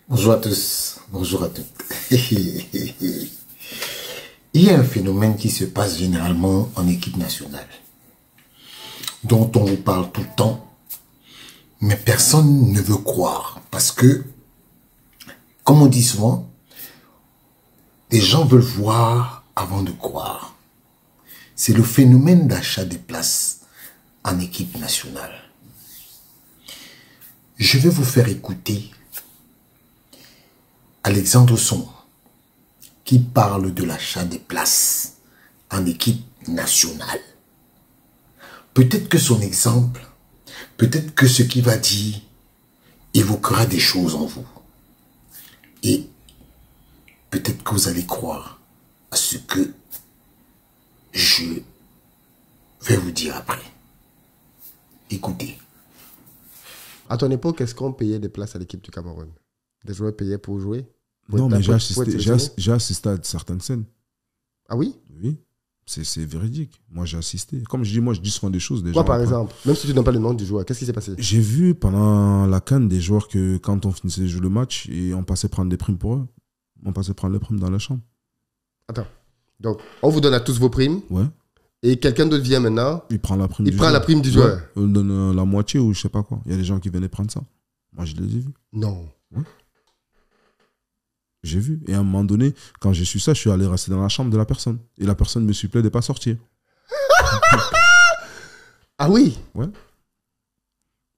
Bonjour à tous, bonjour à toutes. Il y a un phénomène qui se passe généralement en équipe nationale, dont on vous parle tout le temps, mais personne ne veut croire. Parce que, comme on dit souvent, les gens veulent voir avant de croire. C'est le phénomène d'achat des places en équipe nationale. Je vais vous faire écouter Alexandre Son, qui parle de l'achat des places en équipe nationale. Peut-être que son exemple, peut-être que ce qu'il va dire évoquera des choses en vous. Et peut-être que vous allez croire à ce que je vais vous dire après. Écoutez. À ton époque, est-ce qu'on payait des places à l'équipe du Cameroun? Des joueurs payaient pour jouer? Non, mais j'ai assisté à certaines scènes. Ah oui? Oui, c'est véridique. Moi, j'ai assisté. Comme je dis, moi, je dis souvent des choses. Quoi, par exemple? Même si tu n'as pas le nom du joueur, qu'est-ce qui s'est passé? J'ai vu pendant la CAN des joueurs que quand on finissait de jouer le match, et on passait prendre des primes pour eux. On passait prendre les primes dans la chambre. Attends. Donc, on vous donne à tous vos primes. Ouais. Et quelqu'un d'autre vient maintenant. Il prend la prime du joueur. La prime du joueur. Ouais. On donne la moitié ou je sais pas quoi. Il y a des gens qui venaient prendre ça. Moi, je les ai vus. Non. Ouais. J'ai vu. Et à un moment donné, quand j'ai su ça, je suis allé rester dans la chambre de la personne. Et la personne me supplée de ne pas sortir. Ah oui? Ouais.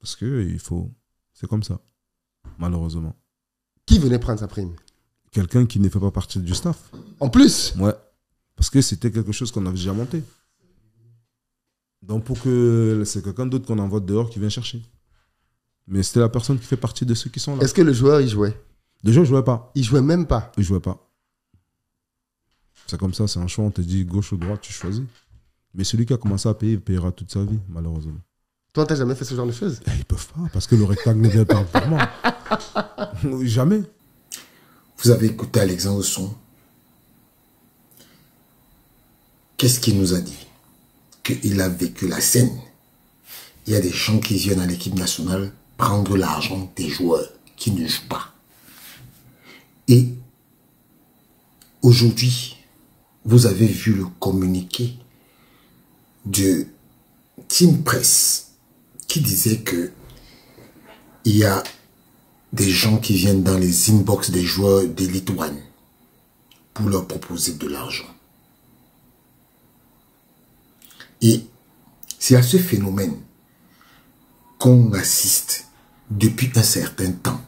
Parce que il faut... C'est comme ça. Malheureusement. Qui venait prendre sa prime? Quelqu'un qui ne fait pas partie du staff. En plus? Ouais. Parce que c'était quelque chose qu'on avait déjà monté. Donc pour que... C'est quelqu'un d'autre qu'on envoie dehors qui vient chercher. Mais c'était la personne qui fait partie de ceux qui sont là. Est-ce que le joueur, il jouait? Déjà, je ne jouais pas. Il jouait même pas? Il ne jouait pas. C'est comme ça, c'est un choix. On te dit gauche ou droite, tu choisis. Mais celui qui a commencé à payer, il payera toute sa vie, malheureusement. Toi, tu n'as jamais fait ce genre de choses? Ils peuvent pas, parce que le rectangle ne vient pas pour moi. Jamais. Vous avez écouté Alexandre Son. Qu'est-ce qu'il nous a dit? Qu'il a vécu la scène. Il y a des gens qui viennent à l'équipe nationale prendre l'argent des joueurs qui ne jouent pas. Et aujourd'hui, vous avez vu le communiqué de Team Press qui disait que il y a des gens qui viennent dans les inbox des joueurs d'Elite One pour leur proposer de l'argent. Et c'est à ce phénomène qu'on assiste depuis un certain temps.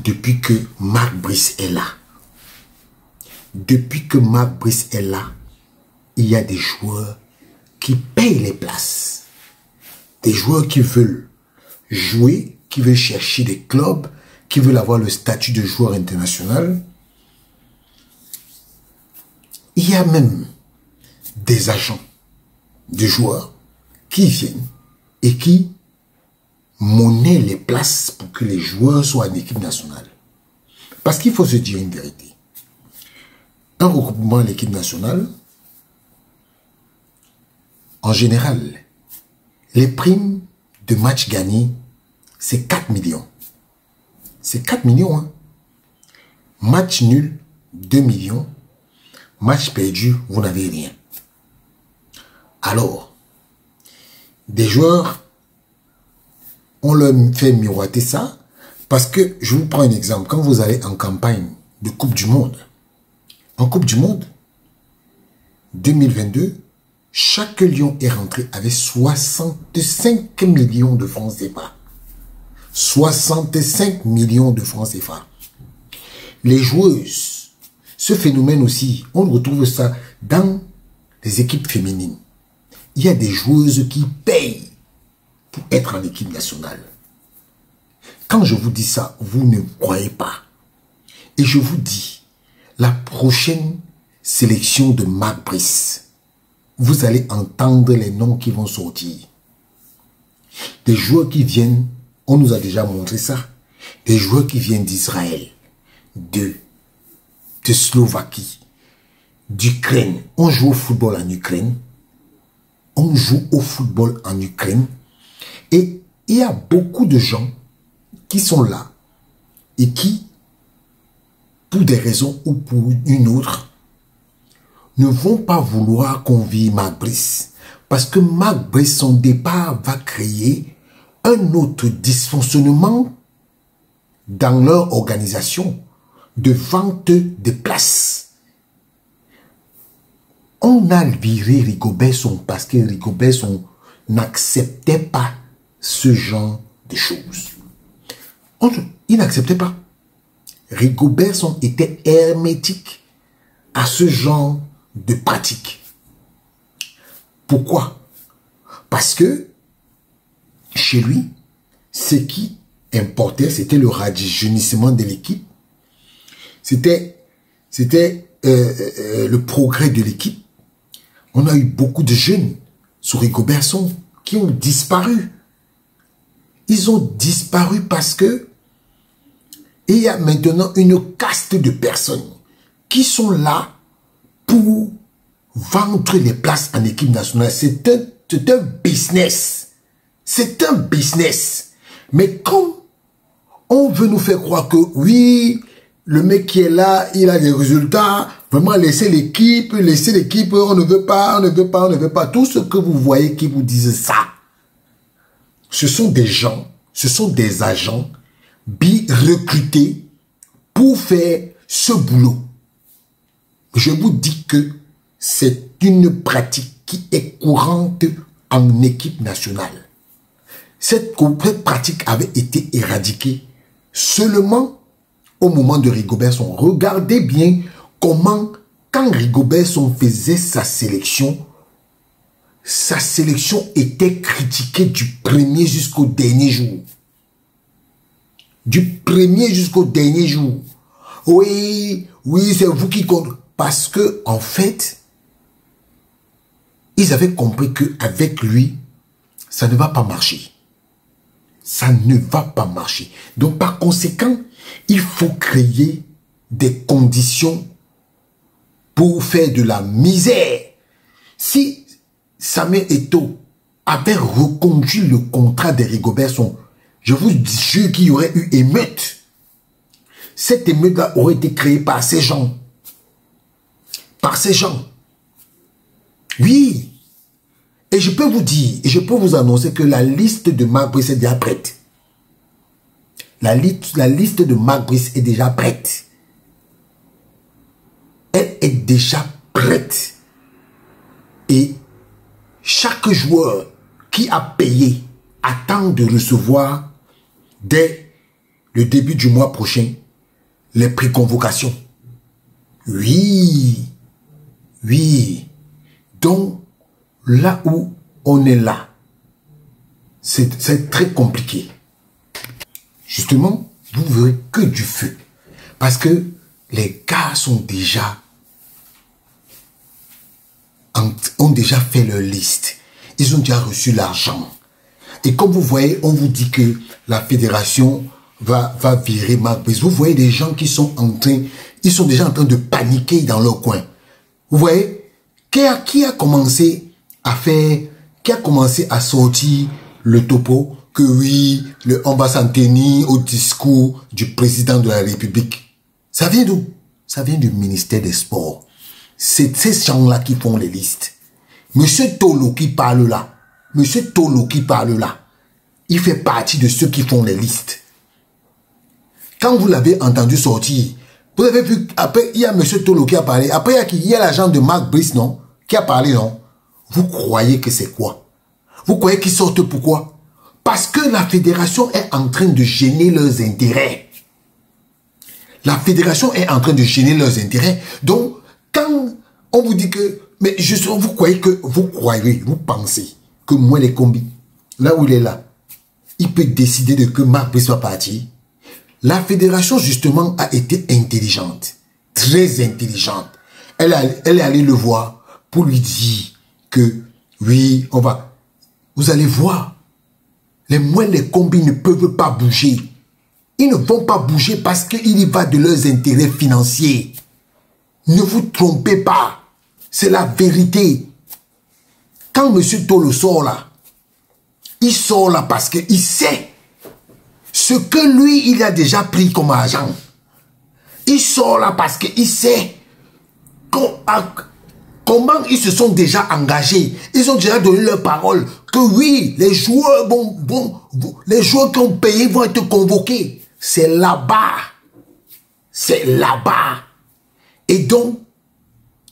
Depuis que Marc Brice est là. Depuis que Marc Brice est là, il y a des joueurs qui payent les places. Des joueurs qui veulent jouer, qui veulent chercher des clubs, qui veulent avoir le statut de joueur international. Il y a même des agents de joueurs qui viennent et qui monnaient les places pour que les joueurs soient en équipe nationale. Parce qu'il faut se dire une vérité. Un regroupement à l'équipe nationale, en général, les primes de match gagnés, c'est 4 millions. C'est 4 millions. Hein? Match nul, 2 millions. Match perdu, vous n'avez rien. Alors, des joueurs, on leur fait miroiter ça parce que, je vous prends un exemple, quand vous allez en campagne de Coupe du Monde, en Coupe du Monde 2022, chaque lion est rentré avec 65 millions de francs CFA. 65 millions de francs CFA. Les joueuses, ce phénomène aussi, on retrouve ça dans les équipes féminines. Il y a des joueuses qui payent pour être en équipe nationale. Quand je vous dis ça, vous ne croyez pas. Et je vous dis, la prochaine sélection de Marc Brice, vous allez entendre les noms qui vont sortir. Des joueurs qui viennent, on nous a déjà montré ça, des joueurs qui viennent d'Israël, de Slovaquie, d'Ukraine. On joue au football en Ukraine. On joue au football en Ukraine. Et il y a beaucoup de gens qui sont là et qui pour des raisons ou pour une autre, ne vont pas vouloir convier Marc Brice. Parce que Marc Brice, son départ va créer un autre dysfonctionnement dans leur organisation de vente des places. On a viré Rigobert Song parce que Rigobert Song n'acceptait pas ce genre de choses. Il n'acceptait pas. Rigobert Song était hermétique à ce genre de pratique. Pourquoi? Parce que chez lui, ce qui importait, c'était le rajeunissement de l'équipe, c'était le progrès de l'équipe. On a eu beaucoup de jeunes sous Rigobert Song qui ont disparu. Ils ont disparu parce que il y a maintenant une caste de personnes qui sont là pour vendre les places en équipe nationale. C'est un business. C'est un business. Mais comme on veut nous faire croire que oui, le mec qui est là, il a des résultats, vraiment laisser l'équipe, on ne veut pas, on ne veut pas, on ne veut pas. Tout ce que vous voyez qui vous disent ça, ce sont des gens, ce sont des agents recrutés pour faire ce boulot. Je vous dis que c'est une pratique qui est courante en équipe nationale. Cette pratique avait été éradiquée seulement au moment de Rigobert Song. Regardez bien comment, quand Rigobert Song faisait sa sélection était critiquée du premier jusqu'au dernier jour. Du premier jusqu'au dernier jour. Oui, c'est vous qui comptez. Parce que, en fait, ils avaient compris qu'avec lui, ça ne va pas marcher. Ça ne va pas marcher. Donc, par conséquent, il faut créer des conditions pour faire de la misère. Si Samuel Eto'o avait reconduit le contrat de Rigobert Song, je vous jure qu'il y aurait eu émeute. Cette émeute-là aurait été créée par ces gens. Par ces gens. Oui. Et je peux vous dire, et je peux vous annoncer que la liste de Marc Brice est déjà prête. La liste de Marc Brice est déjà prête. Elle est déjà prête. Et chaque joueur qui a payé attend de recevoir dès le début du mois prochain les pré-convocations. Oui. Oui. Donc, là où on est là, c'est très compliqué. Justement, vous verrez que du feu. Parce que les gars ont déjà fait leur liste. Ils ont déjà reçu l'argent. Et comme vous voyez, on vous dit que la fédération va virer Marc Brice. Vous voyez des gens qui sont déjà en train de paniquer dans leur coin. Vous voyez, qui a commencé à sortir le topo que oui, on va s'en tenir au discours du président de la République. Ça vient d'où? Ça vient du ministère des Sports. C'est ces gens-là qui font les listes. Monsieur Tolo qui parle là, il fait partie de ceux qui font les listes. Quand vous l'avez entendu sortir, vous avez vu, après, il y a monsieur Tolo qui a parlé. Après, il y a l'agent de Marc Brice, non? Qui a parlé, non? Vous croyez que c'est quoi? Vous croyez qu'ils sortent pourquoi? Parce que la fédération est en train de gêner leurs intérêts. La fédération est en train de gêner leurs intérêts. Donc, quand on vous dit que... Mais justement, vous pensez que moi, les combis, là où il est là, il peut décider de que Marc Brice soit parti. La fédération, justement, a été intelligente. Très intelligente. Elle est allée le voir pour lui dire que, oui, vous allez voir, les combis ne peuvent pas bouger. Ils ne vont pas bouger parce qu'il y va de leurs intérêts financiers. Ne vous trompez pas. C'est la vérité. Quand M. Tolo sort là, il sort là parce qu'il sait ce que lui, il a déjà pris comme argent. Il sort là parce qu'il sait comment ils se sont déjà engagés. Ils ont déjà donné leur parole que oui, les joueurs les joueurs qui ont payé vont être convoqués. C'est là-bas. C'est là-bas. Et donc,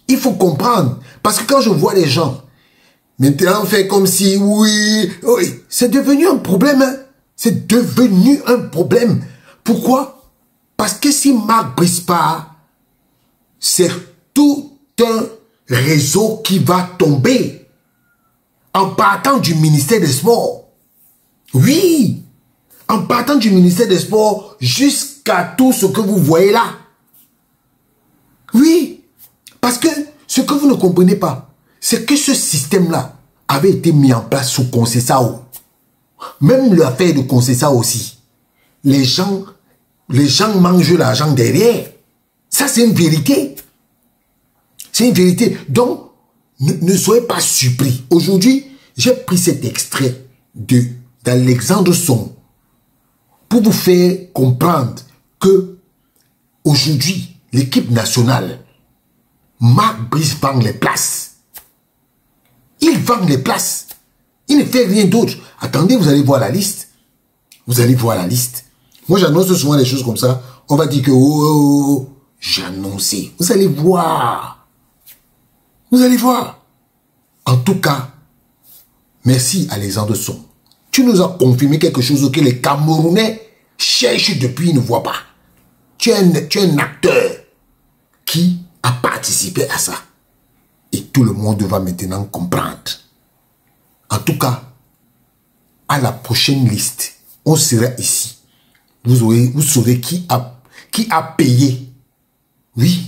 il faut comprendre. Parce que quand je vois les gens, maintenant on fait comme si, oui, c'est devenu un problème. Hein. C'est devenu un problème. Pourquoi? Parce que si Marc brise pas, c'est tout un réseau qui va tomber en partant du ministère des Sports. Oui, en partant du ministère des Sports jusqu'à tout ce que vous voyez là. Oui, parce que ce que vous ne comprenez pas, c'est que ce système-là avait été mis en place sous Conceição. Même l'affaire de Conceição aussi. Les gens mangent l'argent derrière. Ça, c'est une vérité. C'est une vérité. Donc, ne soyez pas surpris. Aujourd'hui, j'ai pris cet extrait d'Alexandre Son pour vous faire comprendre que aujourd'hui, l'équipe nationale, Marc Brice vend les places. Il vend les places. Il ne fait rien d'autre. Attendez, vous allez voir la liste. Vous allez voir la liste. Moi, j'annonce souvent des choses comme ça. On va dire que, j'ai annoncé. Vous allez voir. Vous allez voir. En tout cas, merci Alexandre Son. Tu nous as confirmé quelque chose que les Camerounais cherchent depuis, ils ne voient pas. Tu es un acteur qui a participé à ça. Et tout le monde va maintenant comprendre. En tout cas, à la prochaine liste, on sera ici. Vous saurez qui a payé. Oui,